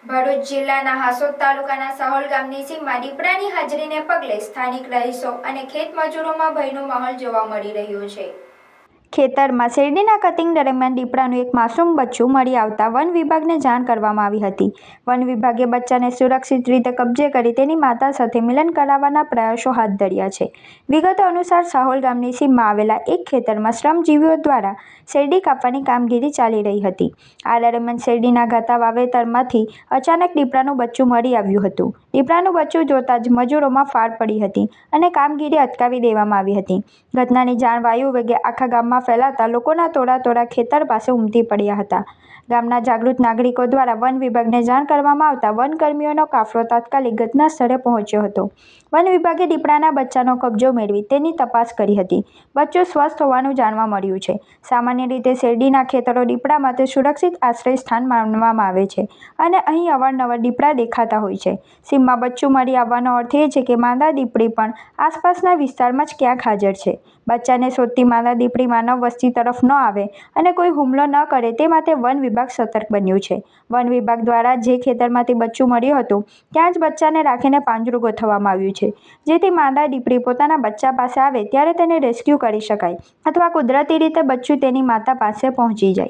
ભરૂચ જિલ્લાના હાસોદ તાલુકાના સાહોલ ગામની સીમમાં દીપડાની હાજરીને પગલે સ્થાનિક રહીશો અને ખેત મજૂરોમાં ભયનો માહોલ જોવા મળી રહ્યો છે। ખેતરમાં શેરડીના કટિંગ દરમિયાન દીપડાનું એક માસૂમ બચ્ચું મળી આવતા વન વિભાગને જાણ કરવામાં આવી હતી। વન વિભાગે બચ્ચાને સુરક્ષિત રીતે કબજે કરી તેની માતા સાથે મિલન કરાવવાના પ્રયાસો હાથ ધર્યા છે। વિગતો અનુસાર સાહોલ ગામની સીમમાં આવેલા એક ખેતરમાં શ્રમજીવીઓ દ્વારા શેરડી કાપવાની કામગીરી ચાલી રહી હતી। આ દરમિયાન શેરડીના ઘાટા વાવેતરમાંથી અચાનક દીપડાનું બચ્ચું મળી આવ્યું હતું। દીપડાનું બચ્ચું જોતા જ મજૂરોમાં ફાળ પડી હતી અને કામગીરી અટકાવી દેવામાં આવી હતી। ઘટનાની જાણ વાયુ વેગે આખા ગામમાં ફેલાતા લોકોના ટોળા ખેતર પાસે ઉમટી પડ્યા હતા। ગામના જાગૃત નાગરિકો દ્વારા વન વિભાગને જાણ કરવામાં આવતા વનકર્મીઓનો કાફલો તાત્કાલિક ઘટના સ્થળે પહોંચ્યો હતો। વન વિભાગે દીપડાના બચ્ચાનો કબજો મેળવી તેની તપાસ કરી હતી। બચ્ચું સ્વસ્થ હોવાનું જાણવા મળ્યું છે। સામાન્ય રીતે શેરડીના ખેતરો દીપડા માટે સુરક્ષિત આશ્રય સ્થાન માનવામાં આવે છે અને અહીં અવારનવાર દીપડા દેખાતા હોય છે। સીમમાં બચ્ચું મળી આવવાનો અર્થ એ છે કે માદા દીપડી પણ આસપાસના વિસ્તારમાં જ ક્યાંક હાજર છે। બચ્ચાને શોધતી માદા દીપડી માનવ વસ્તી તરફ ન આવે અને કોઈ હુમલો ન કરે તે માટે વન વિભાગ સતર્ક બન્યું છે। વન વિભાગ દ્વારા જે ખેતરમાંથી બચ્ચું મળ્યું હતું ત્યાં જ બચ્ચાને રાખીને પાંજરું ગોઠવવામાં આવ્યું છે, જેથી માદા દીપડી પોતાના બચ્ચા પાસે આવે ત્યારે તેને રેસ્ક્યુ કરી શકાય અથવા કુદરતી રીતે બચ્ચું તેની માતા પાસે પહોંચી જાય।